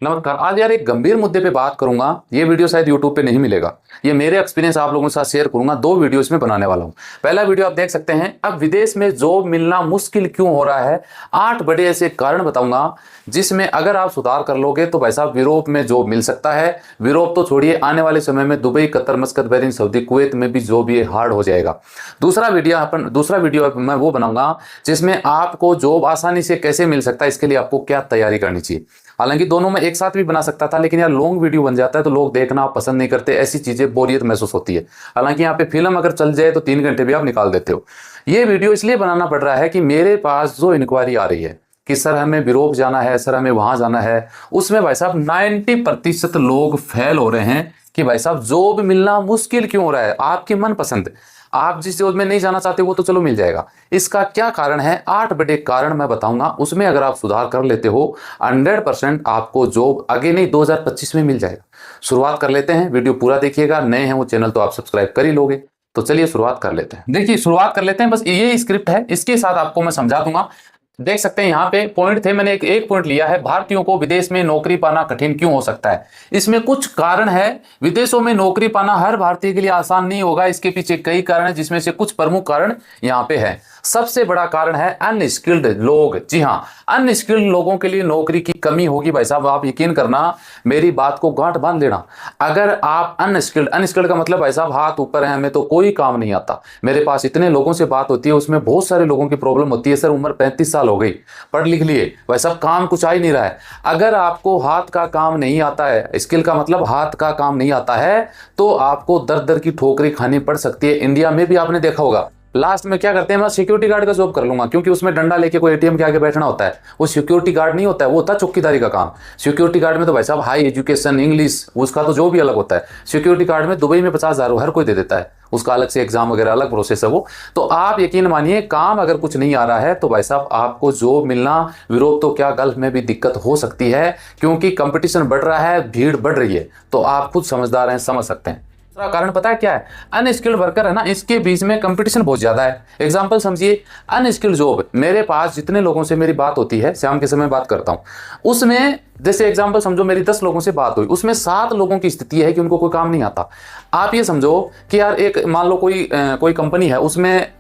नमस्कार। आज यार एक गंभीर मुद्दे पे बात करूंगा। ये वीडियो शायद यूट्यूब पे नहीं मिलेगा। ये मेरे एक्सपीरियंस आप लोगों के साथ शेयर करूंगा। दो वीडियो इसमें बनाने वाला हूं। पहला वीडियो आप देख सकते हैं, अब विदेश में जॉब मिलना मुश्किल क्यों हो रहा है। 8 बड़े ऐसे कारण बताऊंगा जिसमें अगर आप सुधार कर लोगे तो भाई साहब यूरोप में जॉब मिल सकता है। यूरोप तो छोड़िए, आने वाले समय में Dubai, Qatar, मस्कत, Bahrain, Saudi, Kuwait में भी जॉब ये हार्ड हो जाएगा। दूसरा वीडियो मैं वो बनाऊंगा जिसमें आपको जॉब आसानी से कैसे मिल सकता है, इसके लिए आपको क्या तैयारी करनी चाहिए। हालांकि दोनों में एक साथ भी बना सकता था, लेकिन यार लॉन्ग वीडियो बन जाता है तो लोग देखना पसंद नहीं करते, ऐसी चीजें बोरियत महसूस होती है। हालांकि यहाँ पे फिल्म अगर चल जाए तो 3 घंटे भी आप निकाल देते हो। ये वीडियो इसलिए बनाना पड़ रहा है कि मेरे पास जो इंक्वायरी आ रही है कि सर हमें यूरोप जाना है, सर हमें वहां जाना है, उसमें भाई साहब 90% लोग फेल हो रहे हैं कि भाई साहब जॉब मिलना मुश्किल क्यों हो रहा है। आपकी मनपसंद, आप जिस जॉब में नहीं जाना चाहते वो तो चलो मिल जाएगा। इसका क्या कारण है, 8 बड़े कारण मैं बताऊंगा। उसमें अगर आप सुधार कर लेते हो 100% आपको जॉब आगे नहीं 2025 में मिल जाएगा। शुरुआत कर लेते हैं, वीडियो पूरा देखिएगा। नए हैं वो चैनल तो आप सब्सक्राइब कर ही लोगे। तो चलिए शुरुआत कर लेते हैं। देखिए शुरुआत कर लेते हैं, बस ये स्क्रिप्ट है, इसके साथ आपको मैं समझा दूंगा। देख सकते हैं यहाँ पे पॉइंट थे, मैंने एक पॉइंट लिया है, भारतीयों को विदेश में नौकरी पाना कठिन क्यों हो सकता है। इसमें कुछ कारण है। विदेशों में नौकरी पाना हर भारतीय के लिए आसान नहीं होगा। इसके पीछे कई कारण है, जिसमें से कुछ प्रमुख कारण यहाँ पे है। सबसे बड़ा कारण है अनस्किल्ड लोग। जी हाँ, अनस्किल्ड लोगों के लिए नौकरी की कमी होगी। भाई साहब आप यकीन करना, मेरी बात को गांठ बांध लेना। अगर आप अनस्किल्ड का मतलब भाई साहब हाथ ऊपर है, हमें तो कोई काम नहीं आता। मेरे पास इतने लोगों से बात होती है, उसमें बहुत सारे लोगों की प्रॉब्लम होती है, सर उम्र 35 साल हो गई, पढ़ लिख लिए, भाई साहब काम कुछ आ ही नहीं रहा है। अगर आपको हाथ का काम नहीं आता है, स्किल का मतलब हाथ का काम नहीं आता है, तो आपको दर दर की ठोकरें खानी पड़ सकती है। इंडिया में भी आपने देखा होगा, लास्ट में क्या करते हैं, मैं सिक्योरिटी गार्ड का जॉब कर लूंगा, क्योंकि उसमें डंडा लेके कोई एटीएम के आगे बैठना होता है। वो सिक्योरिटी गार्ड नहीं होता है, वो होता है चौकीदारी का काम। सिक्योरिटी गार्ड में तो भाई साहब हाई एजुकेशन, इंग्लिश, उसका तो जो भी अलग होता है। सिक्योरिटी गार्ड में दुबई में 50,000 हर कोई दे देता है, उसका अलग से एग्जाम वगैरह अलग प्रोसेस है वो। तो आप यकीन मानिए, काम अगर कुछ नहीं आ रहा है तो भाई साहब आपको जॉब मिलना, यूरोप तो क्या गल्फ में भी दिक्कत हो सकती है, क्योंकि कंपटीशन बढ़ रहा है, भीड़ बढ़ रही है। तो आप खुद समझदार हैं, समझ सकते हैं। दूसरा कारण पता है क्या है, अनस्किल्ड वर्कर है ना, इसके बीच में कंपटीशन बहुत ज्यादा है। एग्जांपल समझिए, अनस्किल्ड जॉब, मेरे पास जितने लोगों से मेरी बात होती है, शाम के समय बात करता हूं, उसमें जैसे एग्जांपल समझो मेरी 10 लोगों से बात हुई, उसमें 7 लोगों की स्थिति है कि उनको कोई काम नहीं आता। आप ये समझो कि यार एक मान लो कोई कंपनी है, उसमें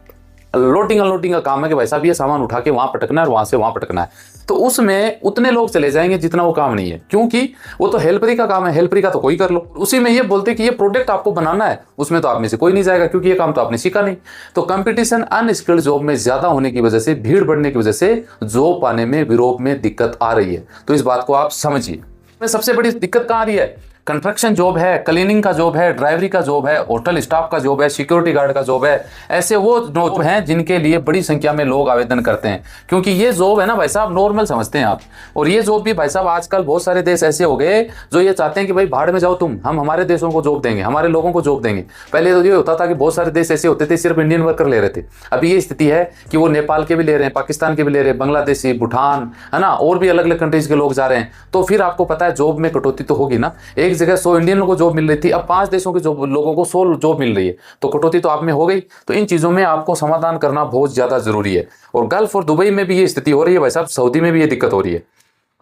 लोडिंग अनलोडिंग का काम है कि भाई साहब ये सामान उठा के वहां पटकना है और वहां से वहां पटकना है, तो उसमें उतने लोग चले जाएंगे जितना वो काम नहीं है, क्योंकि वो तो हेल्परी का काम है, हेल्परी का तो कोई कर लो। उसी में ये बोलते कि ये प्रोडक्ट आपको बनाना है, उसमें तो आप में से कोई नहीं जाएगा, क्योंकि ये काम तो आपने सीखा नहीं। तो कंपटीशन अनस्किल्ड जॉब में ज्यादा होने की वजह से, भीड़ बढ़ने की वजह से जॉब पाने में यूरोप में दिक्कत आ रही है। तो इस बात को आप समझिए। सबसे बड़ी दिक्कत कहाँ आ रही है, कंस्ट्रक्शन जॉब है, क्लीनिंग का जॉब है, ड्राइवरी का जॉब है, होटल स्टाफ का जॉब है, सिक्योरिटी गार्ड का जॉब है। ऐसे वो जॉब हैं जिनके लिए बड़ी संख्या में लोग आवेदन करते हैं, क्योंकि ये जॉब है ना भाई साहब नॉर्मल समझते हैं आप। और ये जॉब भी भाई साहब आजकल बहुत सारे देश ऐसे हो गए जो ये चाहते हैं कि भाई भाड़ में जाओ तुम, हम हमारे देशों को जॉब देंगे, हमारे लोगों को जॉब देंगे। पहले तो ये होता था कि बहुत सारे देश ऐसे होते थे सिर्फ इंडियन वर्कर ले रहे थे। अभी ये स्थिति है कि वो नेपाल के भी ले रहे हैं, पाकिस्तान के भी ले रहे हैं, बांग्लादेशी, भूटान, है ना, और भी अलग अलग कंट्रीज के लोग जा रहे हैं। तो फिर आपको पता है जॉब में कटौती तो होगी ना। एक जगह 100 इंडियन को जॉब मिल रही थी, अब 5 देशों के लोगों को 100 जॉब मिल रही है, तो कटौती तो आप में हो गई। तो इन चीजों में आपको समाधान करना बहुत ज्यादा जरूरी है। और गल्फ और दुबई में भी ये स्थिति हो रही है भाई साहब, सऊदी में भी ये दिक्कत हो रही है।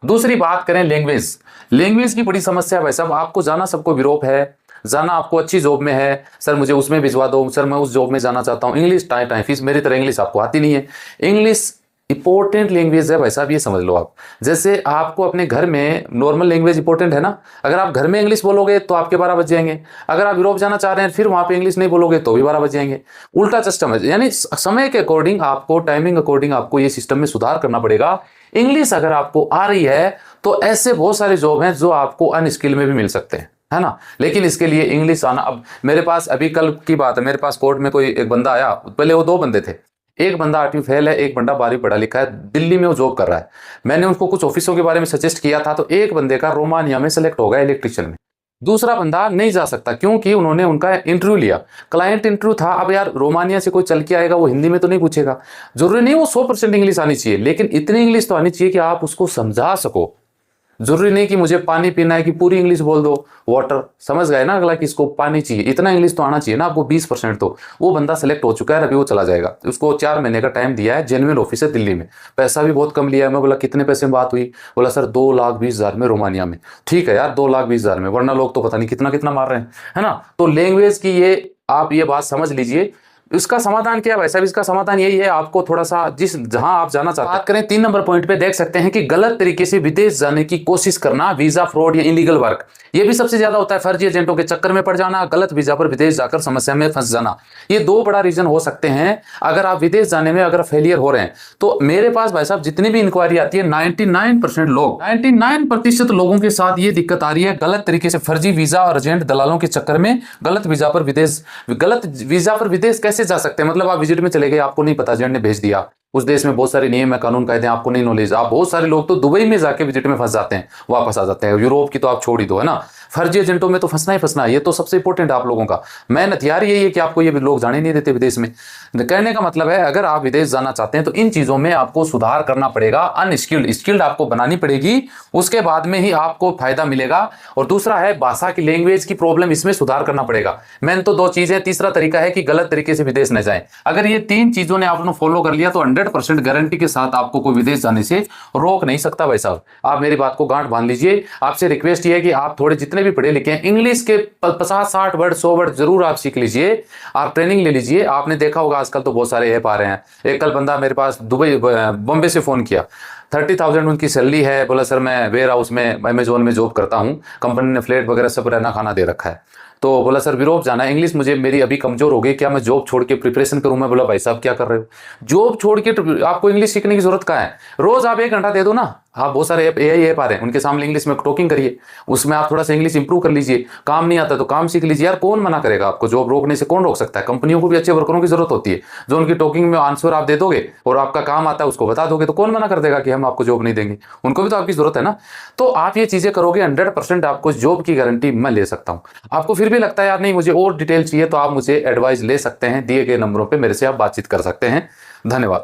दूसरी बात करें लैंग्वेज की बड़ी समस्या है भाई साहब। आपको जाना सबको यूरोप है, जाना आपको अच्छी जॉब में है, सर मुझे उसमें भिजवा दो, सर मैं उस जॉब में जाना चाहता हूँ। इंग्लिश टाइम फीस, मेरी तरह इंग्लिश आपको आती नहीं है। इंग्लिश इंपॉर्टेंट लैंग्वेज है भाई साहब, ये समझ लो आप। जैसे आपको अपने घर में नॉर्मल लैंग्वेज इंपॉर्टेंट है ना, अगर आप घर में इंग्लिश बोलोगे तो आपके 12 बज जाएंगे। अगर आप यूरोप जाना चाह रहे हैं फिर वहां पे इंग्लिश नहीं बोलोगे तो भी 12 बज जाएंगे। उल्टा सिस्टम है, यानी समय के अकॉर्डिंग आपको, टाइमिंग अकॉर्डिंग आपको ये सिस्टम में सुधार करना पड़ेगा। इंग्लिश अगर आपको आ रही है तो ऐसे बहुत सारे जॉब हैं जो आपको अनस्किल में भी मिल सकते हैं, है ना। लेकिन इसके लिए इंग्लिश आना, अब मेरे पास अभी कल की बात है, मेरे पास कोर्ट में कोई एक बंदा आया, पहले वो 2 बंदे थे, एक बंदा 8वीं फेल है, एक बंदा 12वीं पढ़ा लिखा है, दिल्ली में वो जॉब कर रहा है। मैंने उसको कुछ ऑफिसों के बारे में सजेस्ट किया था, तो एक बंदे का रोमानिया में सेलेक्ट हो गया इलेक्ट्रिशियन में, दूसरा बंदा नहीं जा सकता क्योंकि उन्होंने उनका इंटरव्यू लिया, क्लाइंट इंटरव्यू था। अब यार रोमानिया से कोई चल के आएगा, वो हिंदी में तो नहीं पूछेगा, जरूरी नहीं वो 100% इंग्लिश आनी चाहिए, लेकिन इतनी इंग्लिश तो आनी चाहिए कि आप उसको समझा सको। जरूरी नहीं कि मुझे पानी पीना है कि पूरी इंग्लिश बोल दो, वाटर, समझ गए ना अगला कि इसको पानी चाहिए, इतना इंग्लिश तो आना चाहिए ना आपको 20%। तो वो बंदा सेलेक्ट हो चुका है, अभी वो चला जाएगा। उसको 4 महीने का टाइम दिया है, जेन्युइन ऑफिस है दिल्ली में, पैसा भी बहुत कम लिया है। मैं बोला कितने पैसे में बात हुई? बोला सर 2,20,000 में रोमानिया में। ठीक है यार 2,20,000 में, वरना लोग तो पता नहीं कितना कितना मार रहे हैं, है ना। तो लैंग्वेज की ये आप ये बात समझ लीजिए। इसका समाधान क्या है भाई साहब? इसका समाधान यही है, आपको थोड़ा सा जहां आप जाना चाहते हैं करें। 3 नंबर पॉइंट पे देख सकते हैं कि गलत तरीके से विदेश जाने की कोशिश करना, वीजा फ्रॉड या इलीगल वर्क, ये भी सबसे ज्यादा होता है। फर्जी एजेंटों के चक्कर में पड़ जाना, गलत वीजा पर विदेश जाकर समस्या में फंस जाना, ये 2 बड़ा रीजन हो सकते हैं। अगर आप विदेश जाने में अगर फेलियर हो रहे हैं, तो मेरे पास भाई साहब जितनी भी इंक्वायरी आती है 99% लोगों के साथ ये दिक्कत आ रही है, गलत तरीके से फर्जी वीजा और एजेंट दलालों के चक्कर में गलत वीजा पर विदेश कैसे जा सकते हैं? मतलब आप विजिट में चले गए, आपको नहीं पता, एजेंट ने भेज दिया, उस देश में बहुत सारे नियम है, कानून कायदे आपको नहीं नॉलेज। आप बहुत सारे लोग तो दुबई में जाके विजिट में फंस जाते हैं, वापस आ जाते हैं। यूरोप की तो आप छोड़ ही दो, है ना। फर्जी एजेंटों में तो फंसना ही फंसना है, ये तो सबसे इंपॉर्टेंट है आप लोगों का। मेहनत यार यही है कि आपको ये लोग जाने नहीं देते विदेश में। कहने का मतलब है अगर आप विदेश जाना चाहते हैं तो इन चीजों में आपको सुधार करना पड़ेगा। स्किल्ड आपको बनानी पड़ेगी, उसके बाद में ही आपको फायदा मिलेगा। और दूसरा है भाषा की, लैंग्वेज की प्रॉब्लम, इसमें सुधार करना पड़ेगा। मेन तो 2 चीजें। तीसरा तरीका है कि गलत तरीके से विदेश न जाएं। अगर ये 3 चीजों ने आपने फॉलो कर लिया तो 100% गारंटी के साथ आपको कोई विदेश जाने से रोक नहीं सकता भाई साहब। आप मेरी बात को गांठ बांध लीजिए। आपसे रिक्वेस्ट ये है कि आप थोड़े जितने भी पढ़े लिखे हैं, इंग्लिश के 50-60 वर्ड 100 वर्ड जरूर आप सीख लीजिए, आप ट्रेनिंग ले लीजिए। आपने देखा होगा आजकल तो बहुत सारे ऐप आ रहे हैं। एक कल बंदा मेरे पास बॉम्बे से फोन किया, 30,000 उनकी सैलरी है। बोला सर मैं वेयर हाउस में अमेजोन में जॉब करता हूँ, कंपनी ने फ्लैट वगैरह सब रहना खाना दे रखा है। तो बोला सर यूरोप जाना है, इंग्लिश मुझे मेरी अभी कमजोर हो गई, क्या मैं जॉब छोड़ के प्रिपरेशन करूं? मैं बोला भाई साहब क्या कर रहे हो, जॉब छोड़ के आपको इंग्लिश सीखने की जरूरत कहाँ है? रोज आप 1 घंटा दे दो ना। हाँ बहुत सारे एआई ऐप आ रहे हैं, उनके सामने इंग्लिश में टॉकिंग करिए, उसमें आप थोड़ा सा इंग्लिश इंप्रूव कर लीजिए। काम नहीं आता तो काम सीख लीजिए यार, कौन मना करेगा आपको? जॉब रोकने से कौन रोक सकता है? कंपनियों को भी अच्छे वर्करों की जरूरत होती है, जो उनकी टॉकिंग में आंसर आप दे दोगे और आपका काम आता है उसको बता दोगे, तो कौन मना कर देगा कि हम आपको जॉब नहीं देंगे? उनको भी तो आपकी जरूरत है ना। तो आप ये चीजें करोगे 100% आपको जॉब की गारंटी मैं ले सकता हूँ। आपको फिर भी लगता है यार नहीं मुझे और डिटेल चाहिए, तो आप मुझे एडवाइस ले सकते हैं, दिए गए नंबरों पर मेरे से आप बातचीत कर सकते हैं। धन्यवाद।